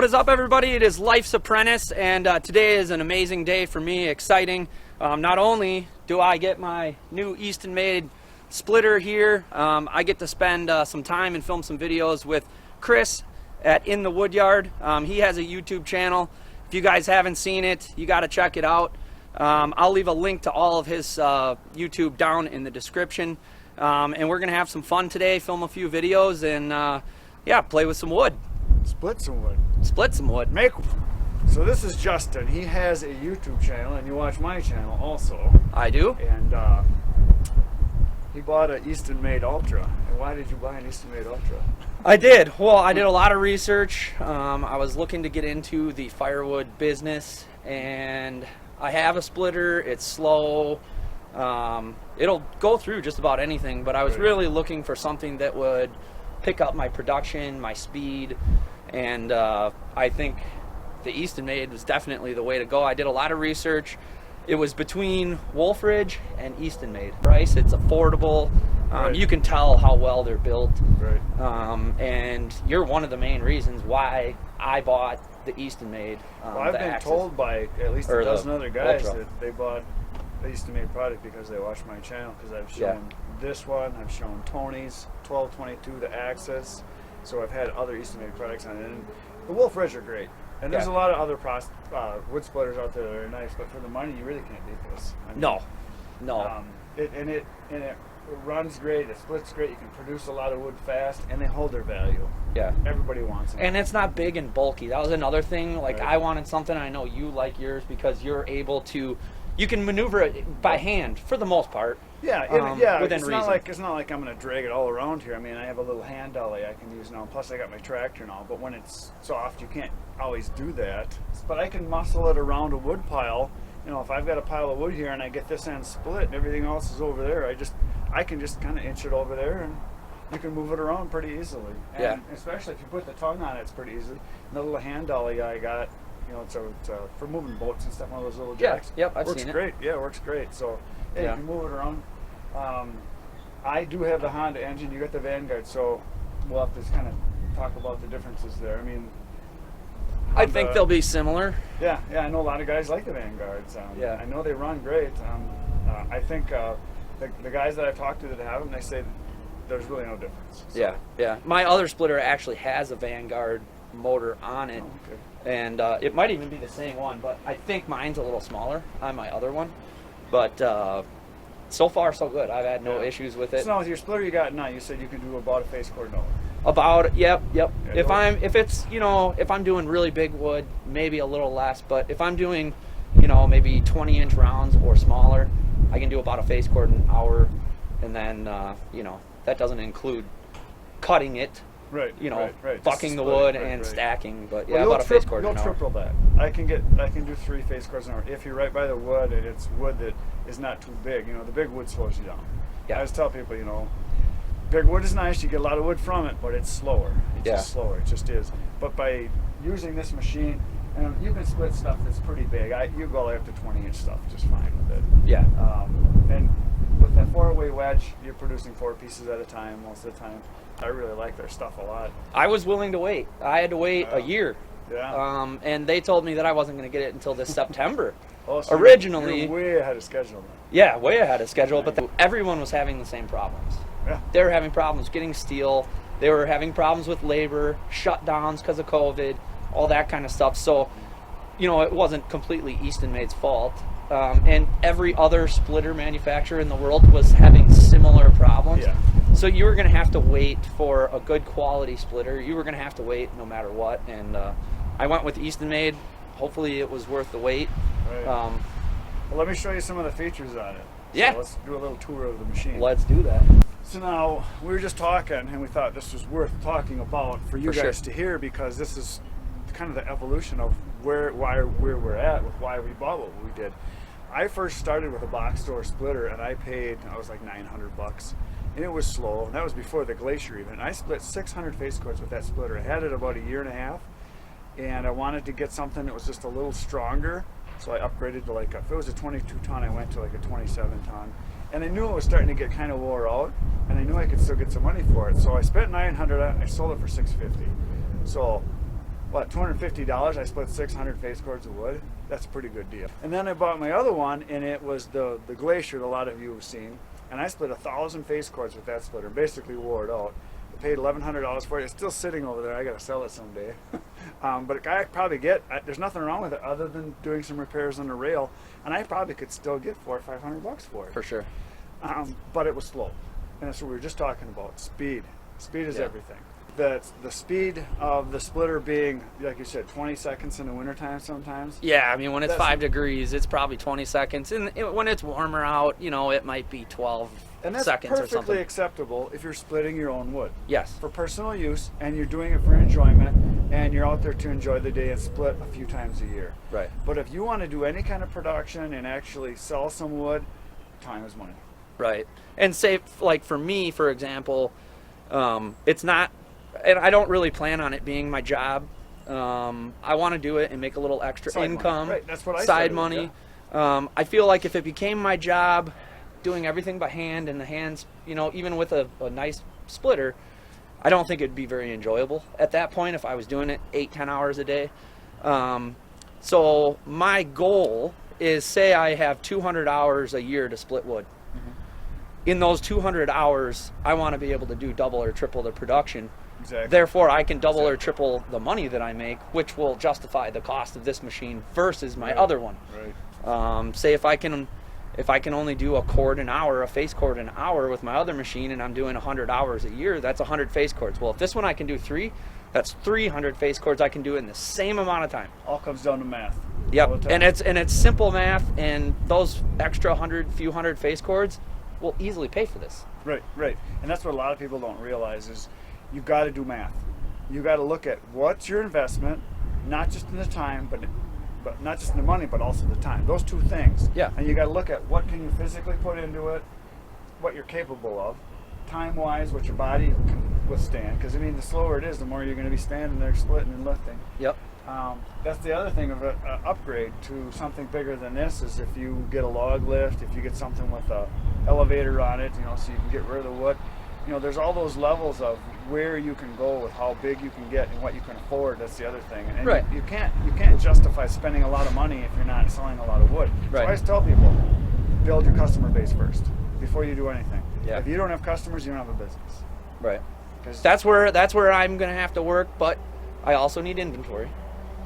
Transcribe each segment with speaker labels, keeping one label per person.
Speaker 1: What is up, everybody? It is Life's Apprentice, and today is an amazing day for me, exciting. Not only do I get my new Eastonmade splitter here, I get to spend some time and film some videos with Chris at In the Woodyard. He has a YouTube channel. If you guys haven't seen it, you got to check it out. I'll leave a link to all of his YouTube down in the description. And we're going to have some fun today, film a few videos, and yeah, play with some wood.
Speaker 2: Split some wood.
Speaker 1: Split some wood.
Speaker 2: So this is Justin. He has a YouTube channel, and you watch my channel also.
Speaker 1: I do.
Speaker 2: And he bought an Eastonmade Ultra. And why did you buy an Eastonmade Ultra?
Speaker 1: I did. Well, I did a lot of research. I was looking to get into the firewood business, and I have a splitter. It's slow. It'll go through just about anything, but I was really looking for something that would pick up my production, my speed, and I think the Eastonmade was definitely the way to go. I did a lot of research. It was between Wolfridge and Eastonmade. Price, it's affordable. You can tell how well they're built. And you're one of the main reasons why I bought the Eastonmade.
Speaker 2: Well, I've been told by at least a dozen other guys that they bought the Eastonmade product because they watch my channel, because I've shown this one, I've shown Tony's 1222, the Axis, so I've had other Eastonmade products on it, and the Wolfridge are great, and there's a lot of other wood splitters out there that are nice, but for the money you really can't beat this. I mean,
Speaker 1: no.
Speaker 2: It runs great, it splits great, you can produce a lot of wood fast, and they hold their value.
Speaker 1: Yeah.
Speaker 2: Everybody wants them.
Speaker 1: And it's not big and bulky. That was another thing. Like, I wanted something, I know you like yours because you're able to, you can maneuver it by hand for the most part.
Speaker 2: Yeah,
Speaker 1: within
Speaker 2: it's
Speaker 1: reason.
Speaker 2: It's not like I'm going to drag it all around here. I mean, I have a little hand dolly I can use now. Plus, I got my tractor now. But when it's soft, you can't always do that. But I can muscle it around a wood pile. You know, if I've got a pile of wood here and I get this end split and everything else is over there, I can just kind of inch it over there, and you can move it around pretty easily. And especially if you put the tongue on it, it's pretty easy. And the little hand dolly I got, you know, it's for moving boats and stuff, one of those little jacks.
Speaker 1: I've seen it.
Speaker 2: Works great. Yeah, it works great. So, you can move it around. I do have the Honda engine. You got the Vanguard, so we'll have to kind of talk about the differences there. I mean,
Speaker 1: I think they'll be similar.
Speaker 2: Yeah, I know a lot of guys like the Vanguards. I know they run great. I think the guys that I've talked to that have them, they say there's really no difference. So.
Speaker 1: Yeah. My other splitter actually has a Vanguard motor on it, and it might even be the same one, but I think mine's a little smaller on my other one. But so far, so good. I've had no issues with it.
Speaker 2: So now with your splitter you got now, you said you can do about a face cord note.
Speaker 1: Yep. If I'm doing really big wood, maybe a little less, but if I'm doing, maybe 20-inch rounds or smaller, I can do about a face cord an hour, and then that doesn't include cutting it. Right. Bucking the wood and stacking, but about a face cord an hour.
Speaker 2: You'll triple that. I can do 3 face cords an hour if you're right by the wood and it's wood that is not too big. The big wood slows you down. I always tell people, big wood is nice, you get a lot of wood from it, but it's slower. It's just slower, it just is. But by using this machine, you can split stuff that's pretty big. You go up to 20-inch stuff just fine with it. And with that 4-way wedge, you're producing 4 pieces at a time most of the time. I really like their stuff a lot.
Speaker 1: I was willing to wait. I had to wait a year. And they told me that I wasn't going to get it until this September.
Speaker 2: So
Speaker 1: originally,
Speaker 2: you're way ahead of schedule.
Speaker 1: Yeah, way ahead of schedule, but everyone was having the same problems. They were having problems getting steel. They were having problems with labor, shutdowns because of COVID, all that kind of stuff. So, it wasn't completely Eastonmade's fault. And every other splitter manufacturer in the world was having similar problems. So you were going to have to wait for a good quality splitter. You were going to have to wait no matter what. And I went with Eastonmade. Hopefully it was worth the wait.
Speaker 2: Well, let me show you some of the features on it. So let's do a little tour of the machine.
Speaker 1: Let's do that.
Speaker 2: So now, we were just talking, and we thought this was worth talking about for you guys to hear, because this is kind of the evolution of where we're at with why we bought what we did. I first started with a box store splitter, and I was like $900, and it was slow, and that was before the Glacier even. I split 600 face cords with that splitter. I had it about a year and a half, and I wanted to get something that was just a little stronger, so I upgraded to if it was a 22 ton, I went to like a 27 ton, and I knew it was starting to get kind of wore out, and I knew I could still get some money for it, so I spent $900 on it, and I sold it for $650. So what, $250. I split 600 face cords of wood. That's a pretty good deal. And then I bought my other one, and it was the Glacier that a lot of you have seen. And I split 1,000 face cords with that splitter, basically wore it out. I paid $1,100 for it. It's still sitting over there. I got to sell it someday. But I probably there's nothing wrong with it other than doing some repairs on the rail. And I probably could still get $400 or $500 for it.
Speaker 1: For sure.
Speaker 2: But it was slow. And that's what we were just talking about. Speed. Speed is everything. The speed of the splitter being, like you said, 20 seconds in the wintertime sometimes.
Speaker 1: Yeah, I mean, when it's 5 degrees, it's probably 20 seconds. And when it's warmer out, you know, it might be 12
Speaker 2: and that's
Speaker 1: seconds or something.
Speaker 2: perfectly acceptable if you're splitting your own wood.
Speaker 1: Yes.
Speaker 2: For personal use, and you're doing it for enjoyment, and you're out there to enjoy the day and split a few times a year.
Speaker 1: Right.
Speaker 2: But if you want to do any kind of production and actually sell some wood, time is money.
Speaker 1: Right. And say, like for me, for example, it's not, and I don't really plan on it being my job. I want to do it and make a little extra
Speaker 2: Side
Speaker 1: income.
Speaker 2: money. Right. That's what I
Speaker 1: side
Speaker 2: said,
Speaker 1: money.
Speaker 2: yeah.
Speaker 1: I feel like if it became my job, doing everything by hand, and the hands, you know, even with a nice splitter, I don't think it'd be very enjoyable at that point if I was doing it 8-10 hours a day. So my goal is, say I have 200 hours a year to split wood. In those 200 hours, I want to be able to do double or triple the production.
Speaker 2: Exactly.
Speaker 1: Therefore, I can double or triple the money that I make, which will justify the cost of this machine versus my other one.
Speaker 2: Right.
Speaker 1: Say if I can only do a cord an hour, a face cord an hour with my other machine, and I'm doing 100 hours a year, that's 100 face cords. Well, if this one I can do 3, that's 300 face cords I can do in the same amount of time.
Speaker 2: All comes down to math.
Speaker 1: Yep. And it's simple math, and those extra few hundred face cords will easily pay for this.
Speaker 2: Right, right. And that's what a lot of people don't realize is you've got to do math. You got to look at what's your investment, not just in the time, but not just in the money, but also the time. Those two things.
Speaker 1: Yeah.
Speaker 2: And you got to look at what can you physically put into it, what you're capable of, time-wise, what your body can withstand. Because I mean, the slower it is, the more you're going to be standing there splitting and lifting.
Speaker 1: Yep.
Speaker 2: That's the other thing of an upgrade to something bigger than this is if you get a log lift, if you get something with a elevator on it, you know, so you can get rid of the wood. You know, there's all those levels of where you can go with how big you can get and what you can afford. That's the other thing. And
Speaker 1: right.
Speaker 2: you can't justify spending a lot of money if you're not selling a lot of wood.
Speaker 1: Right.
Speaker 2: So I always tell people, build your customer base first before you do anything.
Speaker 1: Yeah.
Speaker 2: If you don't have customers, you don't have a business.
Speaker 1: Right. That's where I'm going to have to work, but I also need inventory.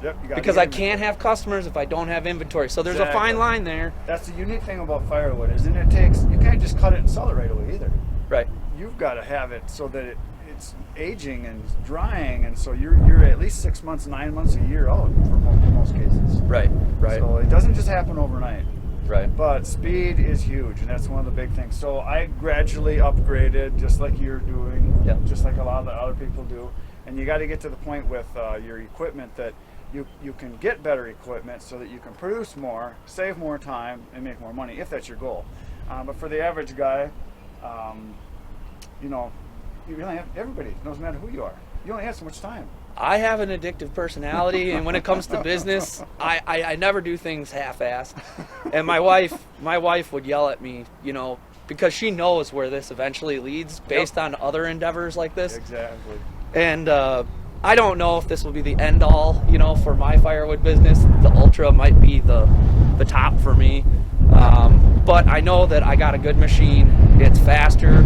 Speaker 2: Yep, you
Speaker 1: because I can't have customers if I don't have inventory. So there's a fine line there.
Speaker 2: That's the unique thing about firewood, is you can't just cut it and sell it right away either.
Speaker 1: Right.
Speaker 2: You've got to have it so that it's aging and drying, and so you're at least 6 months, 9 months, a year out for most cases.
Speaker 1: Right, right.
Speaker 2: So it doesn't just happen overnight.
Speaker 1: Right.
Speaker 2: But speed is huge, and that's one of the big things. So I gradually upgraded, just like you're doing, just like a lot of the other people do. And you got to get to the point with your equipment that you can get better equipment so that you can produce more, save more time, and make more money, if that's your goal. But for the average guy, you know, you really have everybody, no matter who you are. You only have so much time.
Speaker 1: I have an addictive personality, and when it comes to business, I never do things half-assed. And my wife would yell at me, you know, because she knows where this eventually leads based on other endeavors like this.
Speaker 2: Exactly.
Speaker 1: And I don't know if this will be the end all, you know, for my firewood business. The Ultra might be the top for me. But I know that I got a good machine. It's faster,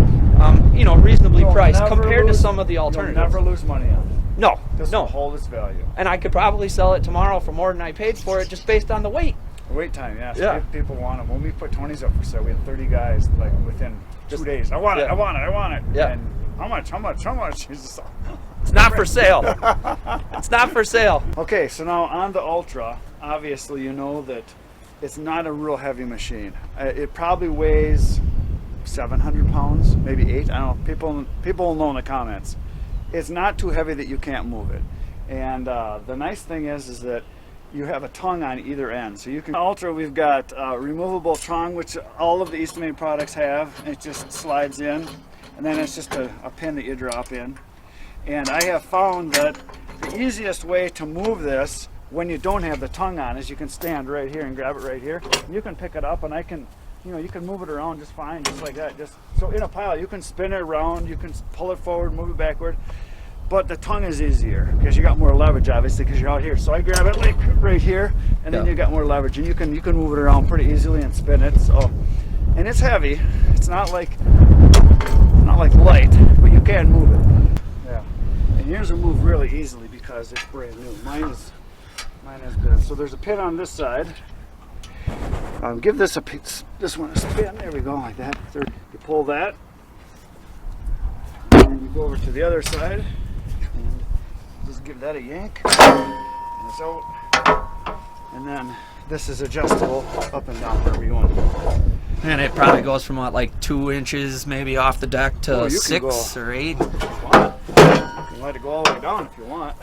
Speaker 1: you know, reasonably priced compared to some of the alternatives.
Speaker 2: You'll never lose money on it.
Speaker 1: No,
Speaker 2: This
Speaker 1: no.
Speaker 2: will hold its value.
Speaker 1: And I could probably sell it tomorrow for more than I paid for it, just based on the weight.
Speaker 2: The wait time, yes.
Speaker 1: Yeah.
Speaker 2: People want them. When we put 20s up for sale, we had 30 guys like within 2 days. I want it. I want it. I want it.
Speaker 1: Yeah.
Speaker 2: And how much? How much? How much?
Speaker 1: It's not for sale. It's not for sale.
Speaker 2: Okay, so now on the Ultra, obviously you know that it's not a real heavy machine. It probably weighs 700 pounds, maybe 8. I don't know. People will know in the comments. It's not too heavy that you can't move it. And the nice thing is that you have a tongue on either end. So you can Ultra, we've got removable tongue, which all of the Eastonmade products have. It just slides in, and then it's just a pin that you drop in. And I have found that the easiest way to move this when you don't have the tongue on is you can stand right here and grab it right here. And you can pick it up, and you can move it around just fine, just like that. So in a pile, you can spin it around, you can pull it forward, move it backward. but the tongue is easier because you got more leverage, obviously, because you're out here. So I grab it like right here, and then you got more leverage, and you can move it around pretty easily and spin it. So, and it's heavy. It's not like light, but you can move it. Yeah, and yours will move really easily because it's brand new. Mine is good. So there's a pin on this side. Give this one a spin. There we go, like that. You pull that, and then you go over to the other side, and just give that a yank. And it's out. And then this is adjustable up and down wherever you want.
Speaker 1: And it probably goes from what, like 2 inches maybe off the deck to 6 or 8.
Speaker 2: You can let it go all the way down if you want.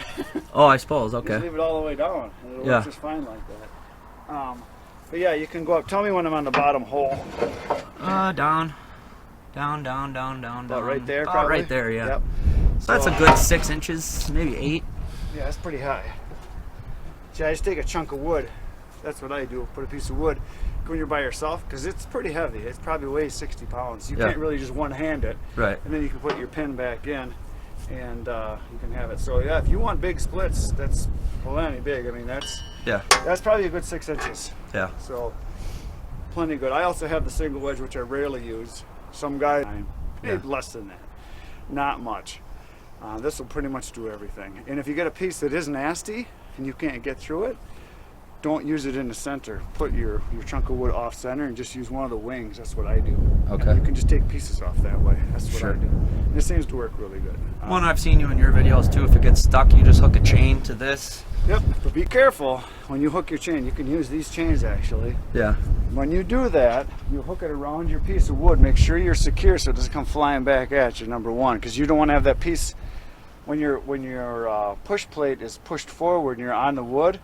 Speaker 1: Oh, I suppose. Okay.
Speaker 2: Just leave it all the way down, and it'll work just fine like that. But yeah, you can go up. Tell me when I'm on the bottom hole.
Speaker 1: Down.
Speaker 2: About right there,
Speaker 1: About
Speaker 2: probably?
Speaker 1: right there, yeah.
Speaker 2: Yep.
Speaker 1: So that's a good 6 inches, maybe 8.
Speaker 2: Yeah, that's pretty high. See, I just take a chunk of wood. That's what I do. Put a piece of wood when you're by yourself, because it's pretty heavy. It probably weighs 60 pounds. You can't really just one-hand it.
Speaker 1: Right.
Speaker 2: And then you can put your pin back in, and you can have it. So yeah, if you want big splits, that's plenty big. I mean, that's probably a good 6 inches.
Speaker 1: Yeah.
Speaker 2: So plenty good. I also have the single wedge, which I rarely use. Some guys maybe less than that. Not much. This will pretty much do everything. And if you get a piece that is nasty and you can't get through it, don't use it in the center. Put your chunk of wood off center and just use one of the wings. That's what I do.
Speaker 1: Okay.
Speaker 2: And you can just take pieces off that way. That's what I do. And it seems to work really good.
Speaker 1: One I've seen you in your videos too, if it gets stuck, you just hook a chain to this.
Speaker 2: Yep, but be careful when you hook your chain. You can use these chains actually.
Speaker 1: Yeah.
Speaker 2: When you do that, you hook it around your piece of wood. Make sure you're secure so it doesn't come flying back at you, number one, because you don't want to have that piece when your push plate is pushed forward and you're on the wood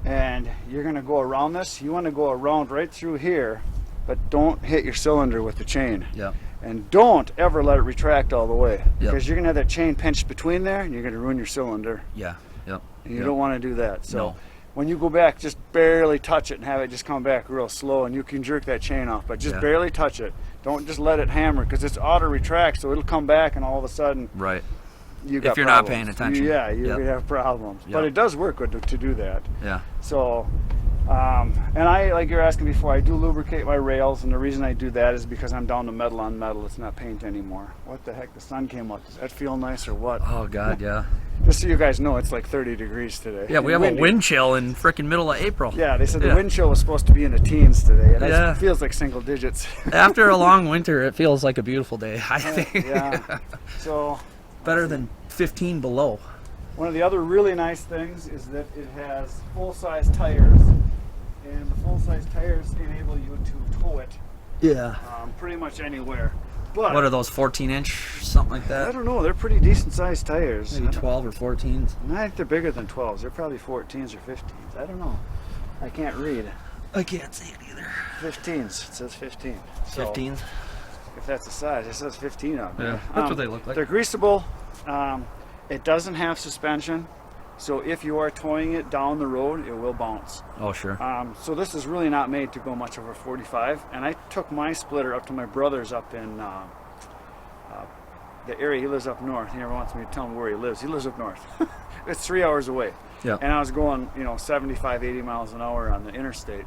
Speaker 2: and you're going to go around this. You want to go around right through here, but don't hit your cylinder with the chain.
Speaker 1: Yeah.
Speaker 2: And don't ever let it retract all the way, because
Speaker 1: Yep.
Speaker 2: you're going to have that chain pinched between there and you're going to ruin your cylinder.
Speaker 1: Yeah. Yep.
Speaker 2: And you don't want to do that. So
Speaker 1: No.
Speaker 2: when you go back, just barely touch it and have it just come back real slow, and you can jerk that chain off, but just barely touch it. Don't just let it hammer, because it's auto retract, so it'll come back and all of a sudden
Speaker 1: Right.
Speaker 2: you got
Speaker 1: If you're
Speaker 2: problems.
Speaker 1: not paying attention.
Speaker 2: You have problems.
Speaker 1: Yep.
Speaker 2: But it does work good to do that.
Speaker 1: Yeah.
Speaker 2: So, and I, like you're asking before, I do lubricate my rails, and the reason I do that is because I'm down to metal on metal. It's not paint anymore. What the heck? The sun came up. Does that feel nice or what?
Speaker 1: Oh God, yeah.
Speaker 2: Just so you guys know, it's like 30 degrees today.
Speaker 1: Yeah, we have
Speaker 2: windy.
Speaker 1: a wind chill in frickin' middle of April.
Speaker 2: Yeah, they said the wind chill was supposed to be in the teens today, and
Speaker 1: Yeah.
Speaker 2: it feels like single digits.
Speaker 1: After a long winter, it feels like a beautiful day, I think.
Speaker 2: Yeah. So,
Speaker 1: Better than 15 below.
Speaker 2: one of the other really nice things is that it has full-size tires, and the full-size tires enable you to tow it
Speaker 1: Yeah.
Speaker 2: pretty much anywhere. But
Speaker 1: What are those, 14-inch, something like
Speaker 2: I
Speaker 1: that?
Speaker 2: don't know. They're pretty decent-sized tires.
Speaker 1: Maybe 12 or 14s.
Speaker 2: I think they're bigger than 12s. They're probably 14s or 15s. I don't know. I can't read.
Speaker 1: I can't see it either.
Speaker 2: 15s. It says 15. So
Speaker 1: 15s?
Speaker 2: if that's the size, it says 15 on there.
Speaker 1: Yeah, that's what they look like.
Speaker 2: They're greasable. It doesn't have suspension, so if you are towing it down the road, it will bounce.
Speaker 1: Oh, sure.
Speaker 2: So this is really not made to go much over 45, and I took my splitter up to my brother's up in the area. He lives up north. He never wants me to tell him where he lives. He lives up north. It's 3 hours away.
Speaker 1: Yeah.
Speaker 2: And I was going, 75, 80 miles an hour on the interstate.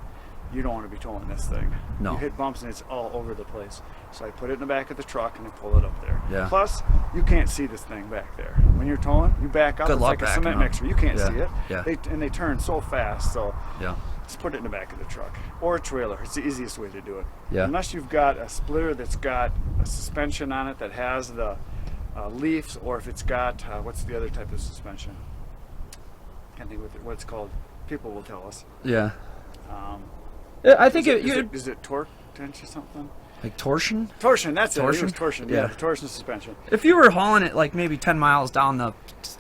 Speaker 2: You don't want to be towing this thing.
Speaker 1: No.
Speaker 2: You hit bumps and it's all over the place. So I put it in the back of the truck and I pull it up there.
Speaker 1: Yeah.
Speaker 2: Plus, you can't see this thing back there. When you're towing, you back up.
Speaker 1: Good
Speaker 2: It's
Speaker 1: luck
Speaker 2: like a
Speaker 1: backing
Speaker 2: cement
Speaker 1: up.
Speaker 2: mixer. You can't
Speaker 1: Yeah.
Speaker 2: see it.
Speaker 1: Yeah.
Speaker 2: They turn so fast. So
Speaker 1: Yeah.
Speaker 2: just put it in the back of the truck or a trailer. It's the easiest way to do it.
Speaker 1: Yeah.
Speaker 2: Unless you've got a splitter that's got a suspension on it that has the leaves, or if it's got what's the other type of suspension? Can't think what it's called. People will tell us.
Speaker 1: Yeah. I think
Speaker 2: Is it torque tension or something?
Speaker 1: like torsion.
Speaker 2: Torsion, that's
Speaker 1: Torsion?
Speaker 2: it. It was torsion.
Speaker 1: Yeah.
Speaker 2: Yeah, the torsion suspension.
Speaker 1: If you were hauling it like maybe 10 miles down the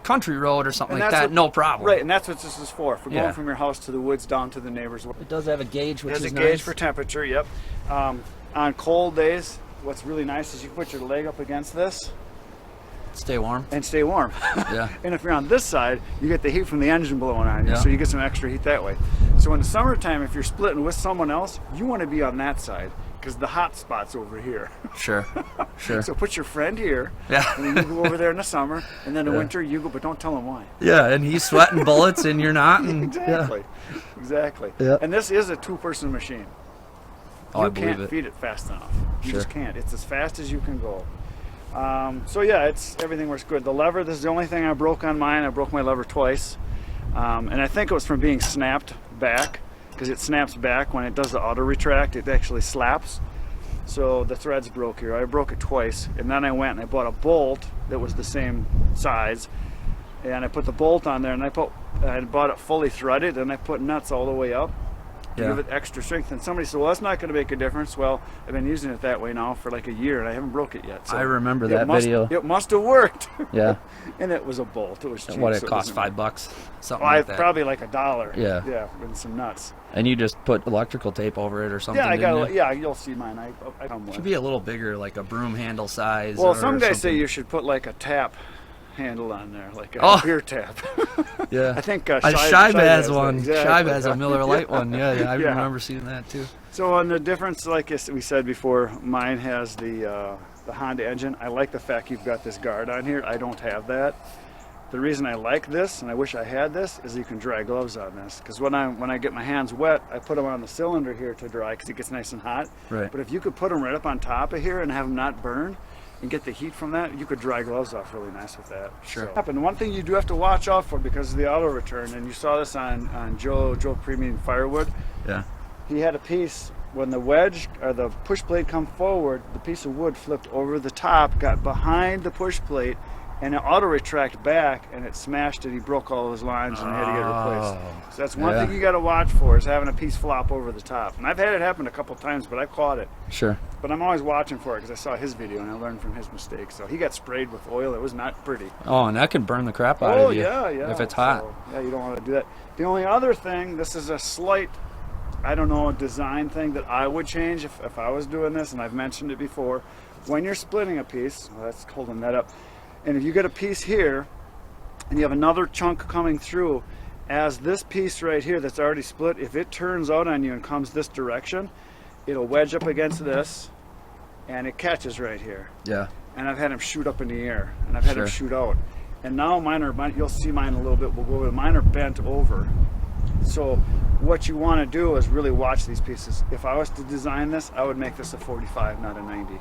Speaker 1: country road or something
Speaker 2: And
Speaker 1: like
Speaker 2: that's
Speaker 1: that,
Speaker 2: what-
Speaker 1: no problem.
Speaker 2: Right, and that's what this is for
Speaker 1: Yeah.
Speaker 2: going from your house to the woods down to the neighbor's.
Speaker 1: It does have a gauge, which
Speaker 2: There's
Speaker 1: is
Speaker 2: a gauge
Speaker 1: nice.
Speaker 2: for temperature. Yep. On cold days, what's really nice is you put your leg up against this
Speaker 1: Stay warm.
Speaker 2: and stay warm.
Speaker 1: Yeah.
Speaker 2: And if you're on this side, you get the heat from the engine blowing on you,
Speaker 1: Yeah.
Speaker 2: so you get some extra heat that way. So in the summertime, if you're splitting with someone else, you want to be on that side because the hot spot's over here.
Speaker 1: Sure. Sure.
Speaker 2: So put your friend here,
Speaker 1: Yeah.
Speaker 2: and then you go over there in the summer, and then in
Speaker 1: Yeah.
Speaker 2: winter you go, but don't tell him why.
Speaker 1: Yeah, and he's sweating bullets and you're not. And,
Speaker 2: Exactly. Exactly.
Speaker 1: Yeah.
Speaker 2: And this is a 2-person machine.
Speaker 1: Oh, I
Speaker 2: You
Speaker 1: believe
Speaker 2: can't
Speaker 1: it.
Speaker 2: feed it fast enough. You
Speaker 1: Sure.
Speaker 2: just can't. It's as fast as you can go. So yeah, everything works good. The lever, this is the only thing I broke on mine. I broke my lever twice. And I think it was from being snapped back, because it snaps back when it does the auto retract. It actually slaps. So the threads broke here. I broke it twice, and then I went and I bought a bolt that was the same size, and I put the bolt on there, and I bought it fully threaded, and I put nuts all the way up to
Speaker 1: Yeah.
Speaker 2: give it extra strength. And somebody said, well, that's not going to make a difference. Well, I've been using it that way now for like a year, and I haven't broke it yet. So
Speaker 1: I remember
Speaker 2: it
Speaker 1: that video.
Speaker 2: It must have worked.
Speaker 1: Yeah.
Speaker 2: And it was a bolt. It was cheap.
Speaker 1: What, it
Speaker 2: so
Speaker 1: cost
Speaker 2: wasn't-
Speaker 1: $5? Something
Speaker 2: Well,
Speaker 1: like that.
Speaker 2: probably like $1.
Speaker 1: Yeah.
Speaker 2: Yeah, and some nuts.
Speaker 1: And you just put electrical tape over it or something?
Speaker 2: Yeah, I got.
Speaker 1: didn't you?
Speaker 2: Yeah, you'll see mine. I come with.
Speaker 1: Should be a little bigger, like a broom handle size.
Speaker 2: Well,
Speaker 1: or
Speaker 2: some guys say
Speaker 1: something.
Speaker 2: you should put like a tap handle on there, like a
Speaker 1: Oh.
Speaker 2: beer tap.
Speaker 1: Yeah.
Speaker 2: I think
Speaker 1: Shive has one.
Speaker 2: Exactly.
Speaker 1: Shive has a Miller Lite one. Yeah, I
Speaker 2: Yeah.
Speaker 1: remember seeing that too.
Speaker 2: So on the difference, like we said before, mine has the Honda engine. I like the fact you've got this guard on here. I don't have that. The reason I like this, and I wish I had this, is you can dry gloves on this. Because when I get my hands wet, I put them on the cylinder here to dry because it gets nice and hot.
Speaker 1: Right.
Speaker 2: But if you could put them right up on top of here and have them not burn, and get the heat from that, you could dry gloves off really nice with that.
Speaker 1: Sure.
Speaker 2: And one thing you do have to watch out for because of the auto return, and you saw this on Joe Premium Firewood.
Speaker 1: Yeah.
Speaker 2: He had a piece when the wedge or the push plate come forward, the piece of wood flipped over the top, got behind the push plate, and it auto retract back, and it smashed it. He broke all his lines and he had to get it replaced. So that's one
Speaker 1: Yeah.
Speaker 2: thing you got to watch for, is having a piece flop over the top. And I've had it happen a couple times, but I caught it.
Speaker 1: Sure.
Speaker 2: But I'm always watching for it because I saw his video and I learned from his mistakes. So he got sprayed with oil. It was not pretty.
Speaker 1: Oh, and that can burn the crap out
Speaker 2: Oh
Speaker 1: of you.
Speaker 2: yeah, yeah.
Speaker 1: If it's hot.
Speaker 2: So, yeah, you don't want to do that. The only other thing, this is a slight, I don't know, a design thing that I would change if I was doing this, and I've mentioned it before. When you're splitting a piece, well, that's holding that up, and if you get a piece here and you have another chunk coming through, as this piece right here that's already split, if it turns out on you and comes this direction, it'll wedge up against this and it catches right here.
Speaker 1: Yeah.
Speaker 2: And I've had them shoot up in the air, and I've had them
Speaker 1: Sure.
Speaker 2: shoot out. And now you'll see mine a little bit, we'll go over, mine are bent over. So what you want to do is really watch these pieces. If I was to design this, I would make this a 45, not a 90.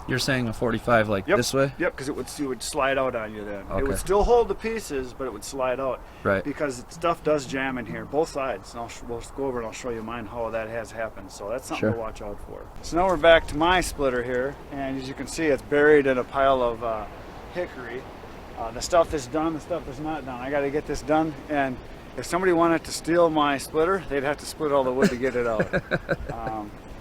Speaker 1: You're saying a 45 like
Speaker 2: Yep.
Speaker 1: this way?
Speaker 2: Yep, because it would slide out on you then. It
Speaker 1: Okay.
Speaker 2: would still hold the pieces, but it would slide out.
Speaker 1: Right.
Speaker 2: Because stuff does jam in here, both sides. And we'll go over and I'll show you mine how that has happened. So that's something
Speaker 1: Sure.
Speaker 2: to watch out for. So now we're back to my splitter here, and as you can see, it's buried in a pile of hickory. The stuff that's done, the stuff that's not done. I got to get this done, and if somebody wanted to steal my splitter, they'd have to split all the wood to get it out.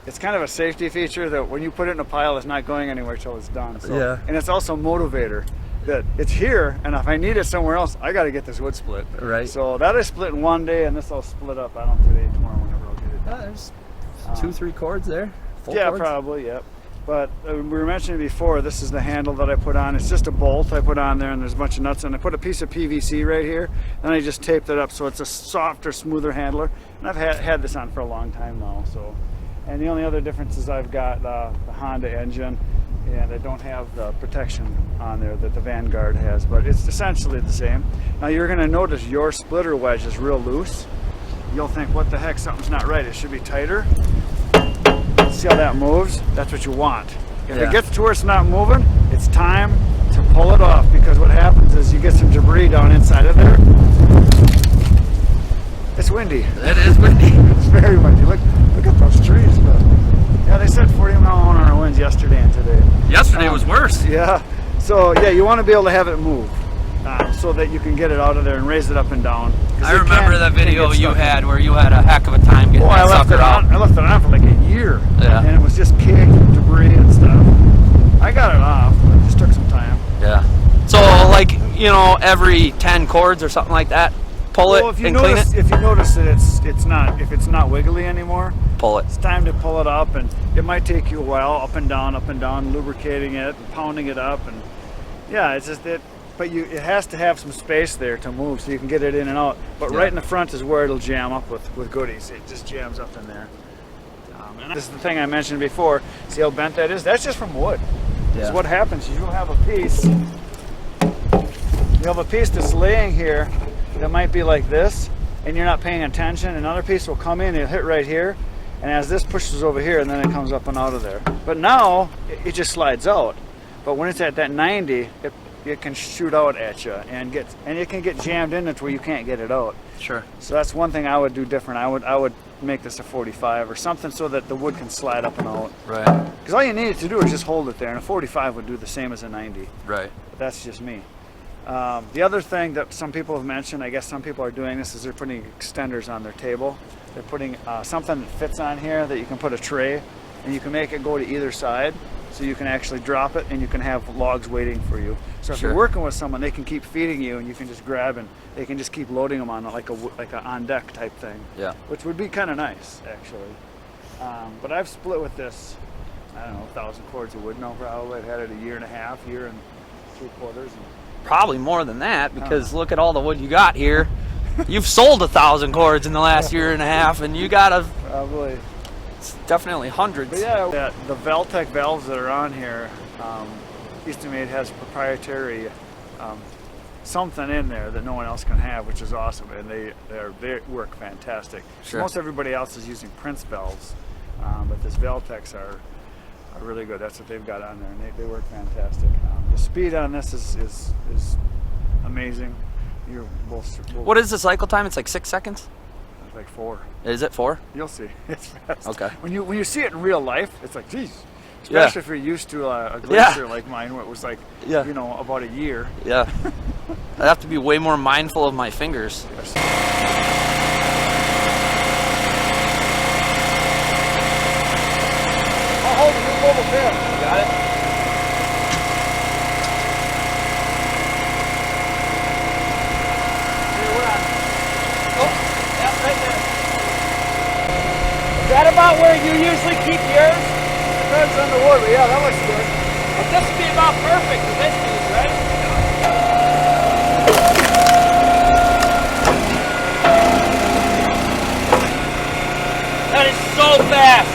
Speaker 2: It's kind of a safety feature that when you put it in a pile, it's not going anywhere till it's done. So,
Speaker 1: Yeah.
Speaker 2: And it's also a motivator that it's here, and if I need it somewhere else, I got to get this wood split.
Speaker 1: Right.
Speaker 2: So that I split in one day, and this I'll split up. I don't know, today, tomorrow, whenever I'll get it done.
Speaker 1: There's 2-3 cords there. Full
Speaker 2: Yeah,
Speaker 1: cords?
Speaker 2: probably, yep. But we were mentioning before, this is the handle that I put on. It's just a bolt I put on there, and there's a bunch of nuts, and I put a piece of PVC right here, and I just taped it up so it's a softer, smoother handler. And I've had this on for a long time now. So, and the only other difference is I've got the Honda engine, and I don't have the protection on there that the Vanguard has, but it's essentially the same. Now you're going to notice your splitter wedge is real loose. You'll think, what the heck, something's not right. It should be tighter. See how that moves? That's what you want. If
Speaker 1: Yeah.
Speaker 2: it gets to where it's not moving, it's time to pull it off, because what happens is you get some debris down inside of there. It's windy.
Speaker 1: It is windy.
Speaker 2: It's very windy. Look at those trees. Yeah, they said 40-mile-an-hour winds yesterday and today.
Speaker 1: Yesterday was worse.
Speaker 2: Yeah. So yeah, you want to be able to have it move, so that you can get it out of there and raise it up and down. 'Cause
Speaker 1: I
Speaker 2: it
Speaker 1: remember
Speaker 2: can-
Speaker 1: that
Speaker 2: it can
Speaker 1: video
Speaker 2: get
Speaker 1: you
Speaker 2: stuck.
Speaker 1: had where you had a heck of a time getting
Speaker 2: Oh,
Speaker 1: that
Speaker 2: I left
Speaker 1: sucker
Speaker 2: it
Speaker 1: out.
Speaker 2: on. I left it on for like a year.
Speaker 1: Yeah.
Speaker 2: And it was just caked with debris and stuff. I got it off, but it just took some time.
Speaker 1: Yeah. So like, you know, every 10 cords or something like that, pull
Speaker 2: Well,
Speaker 1: it
Speaker 2: if you
Speaker 1: and
Speaker 2: notice,
Speaker 1: clean it.
Speaker 2: if you notice that if it's not wiggly anymore,
Speaker 1: Pull it.
Speaker 2: it's time to pull it up, and it might take you a while, up and down, lubricating it, and pounding it up, and yeah, it's just that. But it has to have some space there to move, so you can get it in and out. But
Speaker 1: Yeah.
Speaker 2: right in the front is where it'll jam up with goodies. It just jams up in there. And this is the thing I mentioned before. See how bent that is? That's just from wood. Because what happens is you'll have a piece. You have a piece that's laying here that might be like this, and you're not paying attention. Another piece will come in and it'll hit right here, and as this pushes over here, and then it comes up and out of there. But now it just slides out. But when it's at that 90, it can shoot out at you and it can get jammed in it where you can't get it out.
Speaker 1: Sure.
Speaker 2: So that's one thing I would do different. I would make this a 45 or something so that the wood can slide up and out.
Speaker 1: Right.
Speaker 2: Because all you needed to do is just hold it there, and a 45 would do the same as a 90.
Speaker 1: Right.
Speaker 2: But that's just me. The other thing that some people have mentioned, I guess some people are doing this, is they're putting extenders on their table. They're putting something that fits on here that you can put a tray, and you can make it go to either side, so you can actually drop it and you can have logs waiting for you. So if you're working with someone, they can keep feeding you, and you can just grab and they can just keep loading them on like a on deck type thing.
Speaker 1: Yeah.
Speaker 2: Which would be kind of nice, actually. But I've split with this, I don't know, 1,000 cords of wood now probably. I've had it a year and a half, year and 3/4.
Speaker 1: Probably more than that, because look at all the wood you got here. You've sold 1,000 cords in the last year and a half, and you got
Speaker 2: probably.
Speaker 1: It's definitely hundreds.
Speaker 2: But yeah, the Valtech valves that are on here, Eastonmade has proprietary something in there that no one else can have, which is awesome, and they work fantastic.
Speaker 1: Sure.
Speaker 2: Most everybody else is using Prince valves, but this Valtechs are really good. That's what they've got on there, and they work fantastic. The speed on this is amazing.
Speaker 1: What is the cycle time? It's like 6 seconds?
Speaker 2: Like 4.
Speaker 1: Is it 4?
Speaker 2: You'll see. It's fast.
Speaker 1: Okay.
Speaker 2: When you see it in real life, it's like, geez. Especially if you're used to a glacier like mine, where it was like, you know, about a year.
Speaker 1: Yeah. I have to be way more mindful of my fingers.
Speaker 2: Yes. I'll hold the new mobile pin.
Speaker 1: You got it?
Speaker 3: Is that about where you usually keep yours?
Speaker 2: Depends on the wood, but yeah, that looks good.
Speaker 3: But this would be about perfect for this piece, right? That is so fast.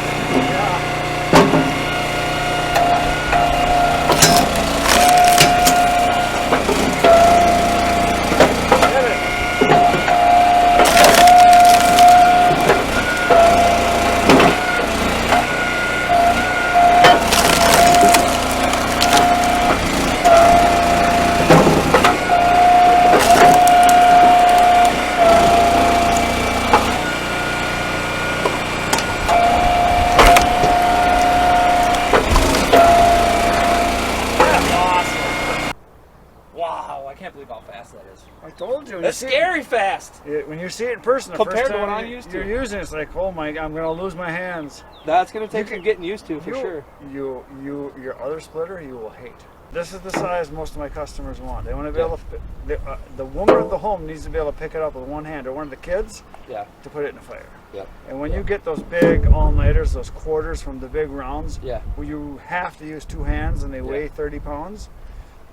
Speaker 2: I told you.
Speaker 3: That's scary fast.
Speaker 2: When you see it in person, the
Speaker 3: Compared
Speaker 2: first
Speaker 3: to
Speaker 2: time
Speaker 3: what I'm used to.
Speaker 2: you're using it, it's like, oh my, I'm gonna lose my hands.
Speaker 3: That's gonna take some getting used to for sure.
Speaker 2: Your other splitter, you will hate. This is the size most of my customers want. They want to be able to. The woman at the home needs to be able to pick it up with one hand, or one of the kids, to put it in the fire.
Speaker 1: Yep.
Speaker 2: And when you get those big all-nighters, those quarters from the big rounds, where you have to use 2 hands and they weigh 30 pounds.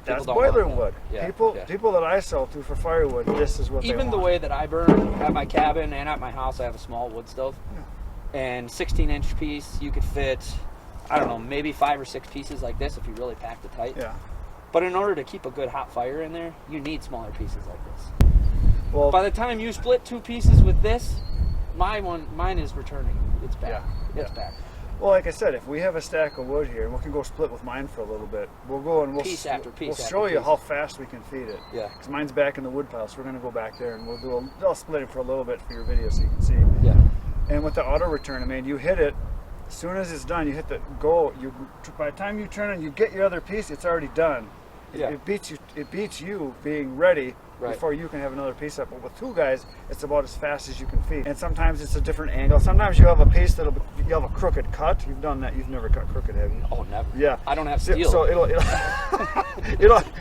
Speaker 2: That's boiler wood.
Speaker 1: Yeah.
Speaker 2: People that I sell to for firewood, this is what they want.
Speaker 1: Even the way that I burn at my cabin and at my house, I have a small wood stove. And 16-inch piece, you could fit, I don't know, maybe 5 or 6 pieces like this if you really packed it tight.
Speaker 2: Yeah.
Speaker 1: But in order to keep a good hot fire in there, you need smaller pieces like this. Well, by the time you split 2 pieces with this, mine is returning. It's back. It's back.
Speaker 2: Well, like I said, if we have a stack of wood here, and we can go split with mine for a little bit, we'll go and we'll show you how fast we can feed it.
Speaker 1: Yeah.
Speaker 2: Because mine's back in the wood pile, so we're going to go back there and I'll split it for a little bit for your video so you can see.
Speaker 1: Yeah.
Speaker 2: And with the auto return, I mean, you hit it, as soon as it's done, you hit the go. By the time you turn and you get your other piece, it's already done.
Speaker 1: Yeah.
Speaker 2: It beats you being ready before you can have another piece up. But with 2 guys, it's about as fast as you can feed. And sometimes it's a different angle. Sometimes you have a piece you have a crooked cut. You've done that. You've never cut crooked, have you?
Speaker 1: Oh, never.
Speaker 2: Yeah.
Speaker 1: I don't have steel.
Speaker 2: So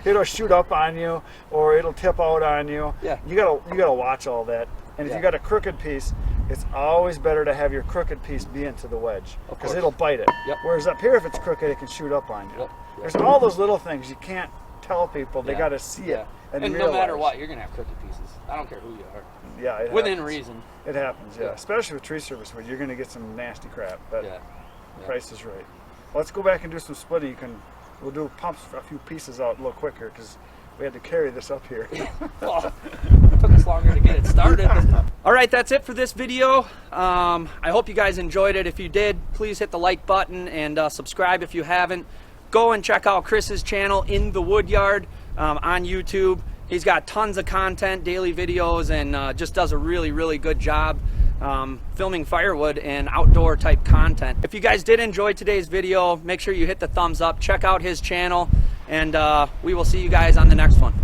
Speaker 2: it'll shoot up on you, or it'll tip out on you.
Speaker 1: Yeah.
Speaker 2: You gotta watch all that. And if you got a crooked piece, it's always better to have your crooked piece be into the wedge, because it'll bite it.
Speaker 1: Yep.
Speaker 2: Whereas up here, if it's crooked, it can shoot up on you.
Speaker 1: Yep.
Speaker 2: There's all those little things you can't tell people. They got to see it. And
Speaker 1: no matter what, you're going to have crooked pieces.
Speaker 3: I don't care who you are.
Speaker 2: Yeah, it
Speaker 3: Within
Speaker 2: happens.
Speaker 3: reason.
Speaker 2: It happens, yeah.
Speaker 3: Yeah.
Speaker 2: Especially with tree service wood, you're going to get some nasty crap. But
Speaker 3: Yeah.
Speaker 2: the price is right. Let's go back and do some splitting. We'll do pumps for a few pieces out a little quicker because we had to carry this up here.
Speaker 3: Well, it took us longer to get it started.
Speaker 1: All right, that's it for this video. I hope you guys enjoyed it. If you did, please hit the like button and subscribe if you haven't. Go and check out Chris's channel, In the Woodyard, on YouTube. He's got tons of content, daily videos, and just does a really, really good job filming firewood and outdoor type content. If you guys did enjoy today's video, make sure you hit the thumbs up, check out his channel, and we will see you guys on the next one.